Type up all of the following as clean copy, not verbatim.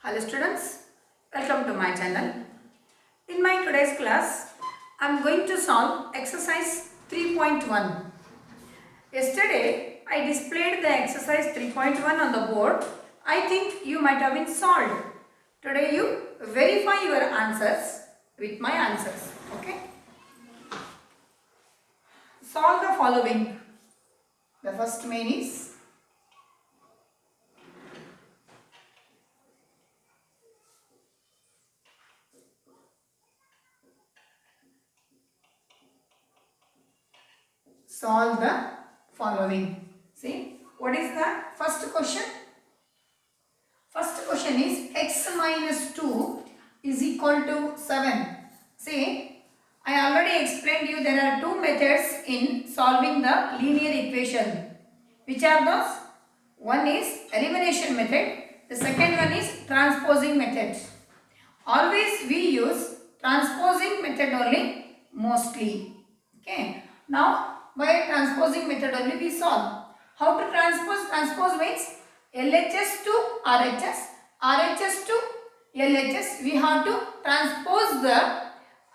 Hello students, welcome to my channel. In my today's class, I am going to solve exercise 3.1. Yesterday, I displayed the exercise 3.1 on the board. I think you might have been solved. Today you verify your answers with my answers. Okay? Solve the following. The first main is solve the following. See, what is the first question? First question is x minus 2 is equal to 7. See, I already explained you there are two methods in solving the linear equation. Which are those? One is elimination method. The second one is transposing method. Always we use transposing method only mostly. Okay. Now, by transposing method only we solve. How to transpose? Transpose means LHS to RHS, RHS to LHS. We have to transpose the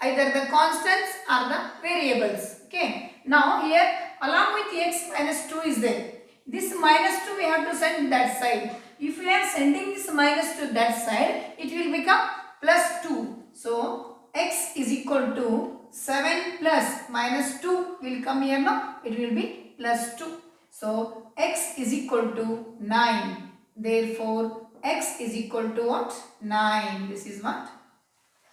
either the constants or the variables. Okay. Now here along with x minus 2 is there. This minus 2 we have to send that side. If we are sending this minus to that side, it will become plus 2. So x is equal to 7 plus minus 2 will come here now. It will be plus 2. So x is equal to 9. Therefore x is equal to what? 9. This is what?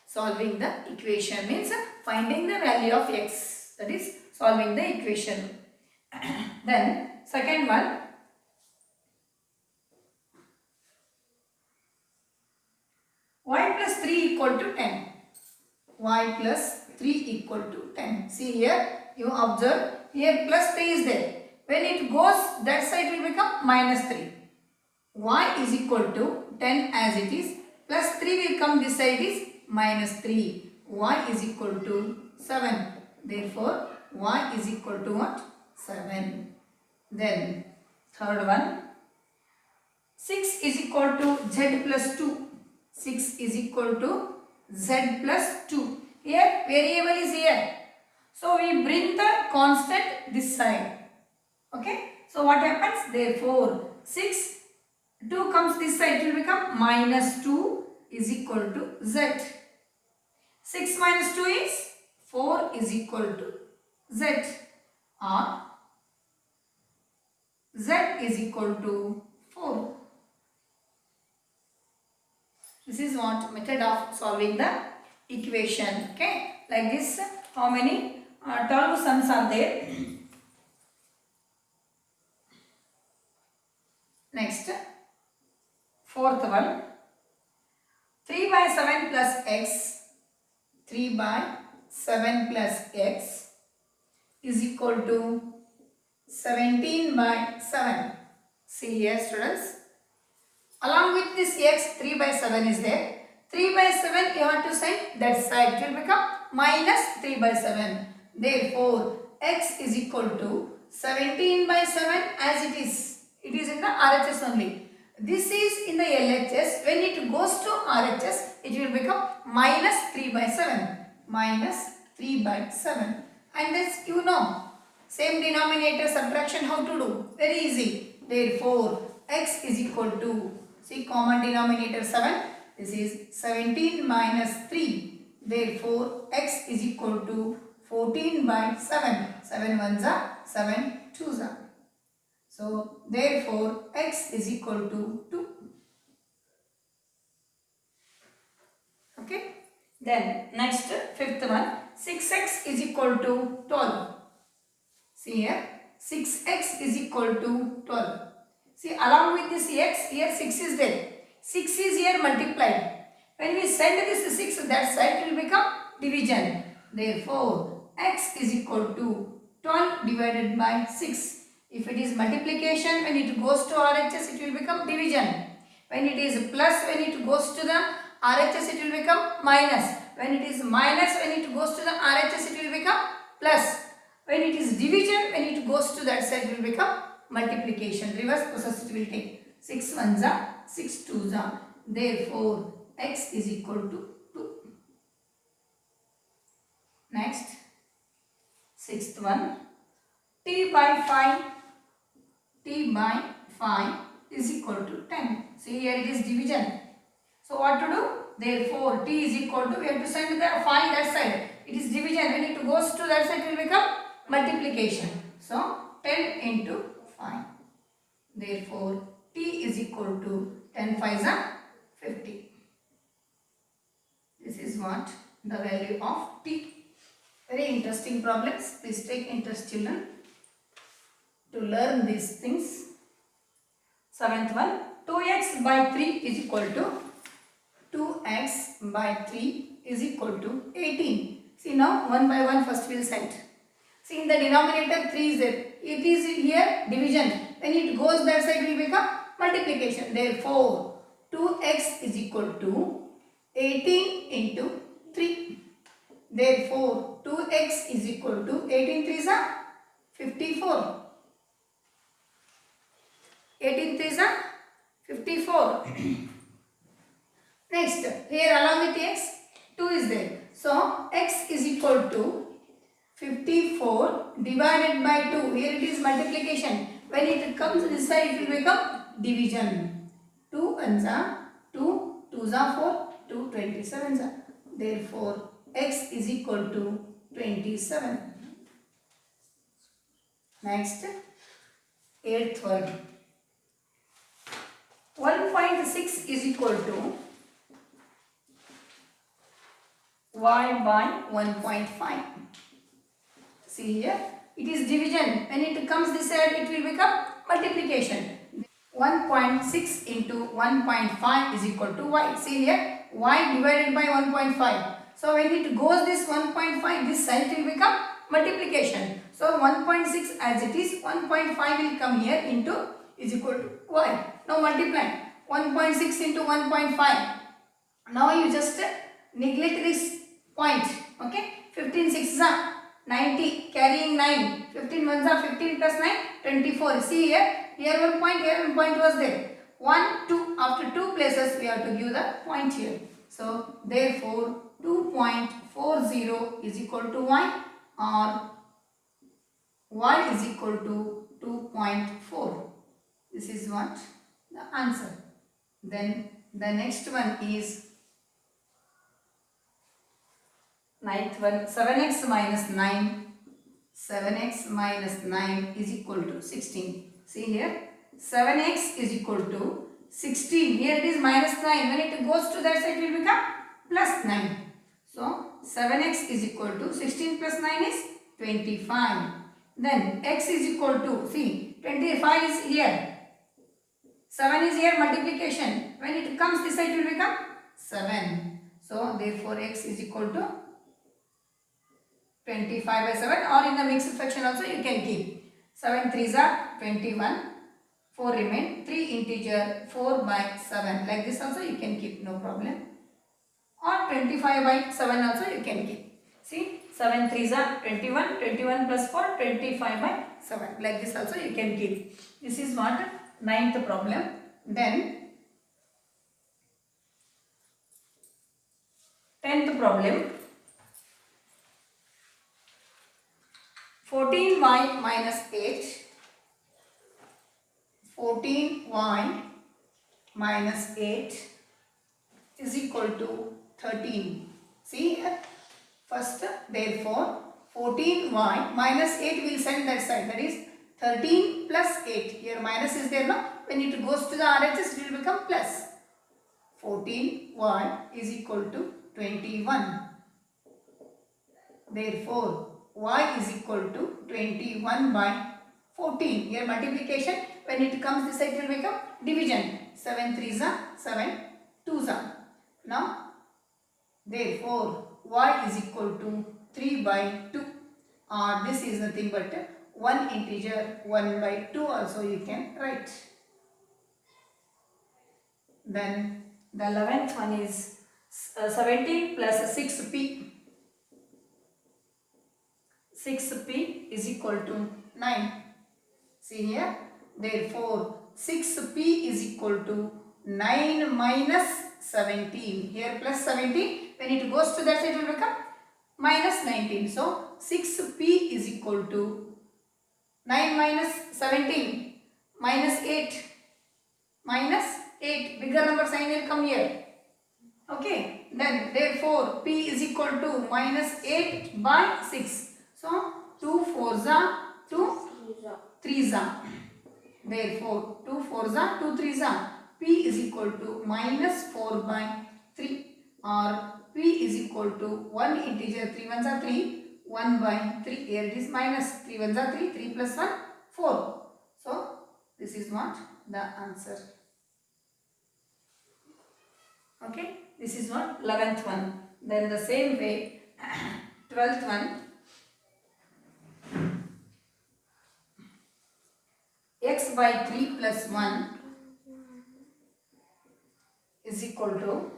Solving the equation means finding the value of x. That is solving the equation. Then second one. Y plus 3 equal to 10. Y plus 3 equal to 10. See here, you observe, here plus 3 is there. When it goes, that side will become minus 3. Y is equal to 10 as it is. Plus 3 will come this side is minus 3. Y is equal to 7. Therefore, Y is equal to what? 7. Then, third one. 6 is equal to Z plus 2. 6 is equal to Z plus 2. Here, variable is here. So, we bring the constant this side. Okay. So, what happens? Therefore, 6, 2 comes this side. It will become minus 2 is equal to Z. 6 minus 2 is 4 is equal to Z. Or Z is equal to 4. This is what method of solving the equation. Okay. Like this, how many? 12 sums are there. Next, fourth one. 3 by 7 plus x. 3 by 7 plus x is equal to 17 by 7. See here students. Along with this x, 3 by 7 is there. 3 by 7 you have to send that side. It will become minus 3 by 7. Therefore, x is equal to 17 by 7 as it is. It is in the RHS only. This is in the LHS. When it goes to RHS, it will become minus 3 by 7. Minus 3 by 7. And this you know. Same denominator subtraction how to do? Very easy. Therefore, x is equal to, see common denominator 7. This is 17 minus 3. Therefore, x is equal to 14 by 7. 7 ones are 7 twos are. So, therefore, x is equal to 2. Okay. Then, next, fifth one. 6x is equal to 12. See here, 6x is equal to 12. See, along with this x, here 6 is there. 6 is here multiplied. When we send this 6 to that side, it will become division. Therefore, x is equal to 12 divided by 6. If it is multiplication, when it goes to RHS, it will become division. When it is plus, when it goes to the RHS, it will become minus. When it is minus, when it goes to the RHS, it will become plus. When it is division, when it goes to that side, it will become multiplication. Reverse process it will take. 6 ones are 6 twos are. Therefore, x is equal to 2. Next, sixth one, t by 5 is equal to 10. See here it is division. So what to do? Therefore, t is equal to, we have to send the 5 that side. It is division. When it goes to that side, it will become multiplication. So 10 into 5. Therefore, t is equal to 10 5s are 50. This is what the value of t. Very interesting problems. Please take interest, children, to learn these things. Seventh one, 2x by 3 is equal to 2x by 3 is equal to 18. See now, 1 by 1 first we will send. See in the denominator 3 is there. It is here division. When it goes that side, it will become multiplication. Therefore, 2x is equal to 18 into 3. Therefore, 2x is equal to 18 3s are 54. 18 3s are 54. Next, here along with x, 2 is there. So, x is equal to 54 divided by 2. Here it is multiplication. When it comes this side, it will become division. 2 1s are 2, 2s are 4, 2 27s are. Therefore, x is equal to 27. Next, eighth one. 1.6 is equal to y by 1.5. See here, it is division. When it comes this side, it will become multiplication. 1.6 into 1.5 is equal to y. See here, y divided by 1.5. So when it goes this 1.5, this side will become multiplication. So 1.6 as it is, 1.5 will come here into is equal to y. Now multiply 1.6 into 1.5. Now you just neglect this point. Okay, 15 6s are 90, carrying 9. 15 1s are 15 plus 9, 24. See here 1 point, here 1 point was there. 1, 2, after 2 places we have to give the point here. So therefore 2.40 is equal to y, or y is equal to 2.4. This is what the answer. Then the next one is ninth one, 7x minus 9. 7x minus 9 is equal to 16. See here, 7x is equal to 16. Here it is minus 9. When it goes to that side, it will become plus 9. So 7x is equal to 16 plus 9 is 25. Then x is equal to, see, 25 is here. 7 is here, multiplication. When it comes this side, it will become 7. So therefore x is equal to 25 by 7, or in the mixed fraction also you can keep. 7 3s are 21. 4 remain. 3 integer 4 by 7. Like this also you can keep, no problem. Or 25 by 7 also you can keep. See, 7 3s are 21. 21 plus 4, 25 by 7. Like this also you can keep. This is what ninth problem. Then 10th problem. 14y minus 8. 14y minus 8 is equal to 13. See here. First, therefore, 14y minus 8 will send that side. That is 13 plus 8. Here minus is there, no? When it goes to the RHS, it will become plus. 14y is equal to 21. Therefore, y is equal to 21 by 14. Here multiplication. When it comes this side, it will become division. 7 3s are 7 2s are. Now, therefore, y is equal to 3 by 2. This is nothing but one integer 1 by 2 also you can write. Then the 11th one is 17 plus 6p. 6p is equal to 9. See here. Therefore, 6p is equal to 9 minus 17. Here plus 17. When it goes to that side, it will become minus 19. So 6p is equal to 9 minus 17 minus 8. Minus 8. Bigger number sign will come here. Okay. Then therefore p is equal to minus 8 by 6. So 2 4s are 2 3s are. Therefore 2 4s are 2 3s are. P is equal to minus 4 by 3, or P is equal to 1 integer, 3 ones are 3, 1 by 3. Here it is minus 3 ones are 3, 3 plus 1 4. So this is what the answer. Okay, this is what 11th one. Then the same way 12th one. X by 3 plus 1 is equal to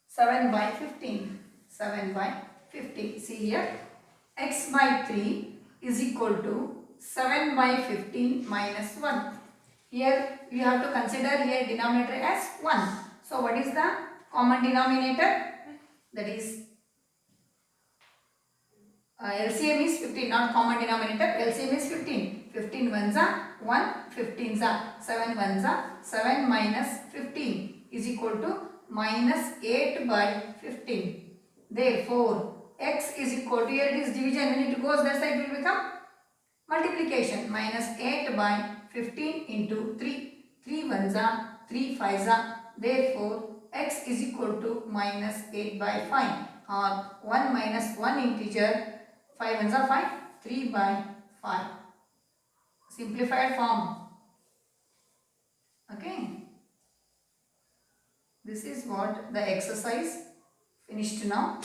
7 by 15. 7 by 15. See here, x by 3 is equal to 7 by 15 minus 1. Here we have to consider here denominator as 1. So what is the common denominator? That is LCM is 15, not common denominator. LCM is 15. 15 ones are 1, 15s are 7 ones are 7 minus 15 is equal to minus 8 by 15. Therefore, x is equal to, here it is division, when it goes that side it will become multiplication. Minus 8 by 15 into 3. 3 ones are 3 5s are. Therefore, x is equal to minus 8 by 5, or 1 minus 1 integer, 5 ones are 5, 3 by 5. Simplified form. Okay. This is what the exercise finished now.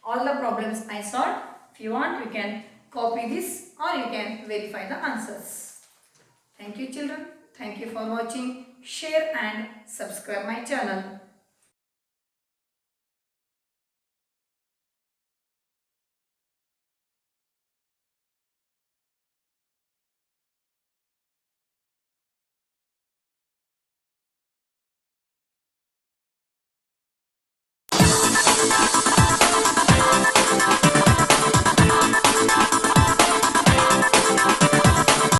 All the problems I solved. If you want, you can copy this or you can verify the answers. Thank you children. Thank you for watching. Share and subscribe my channel.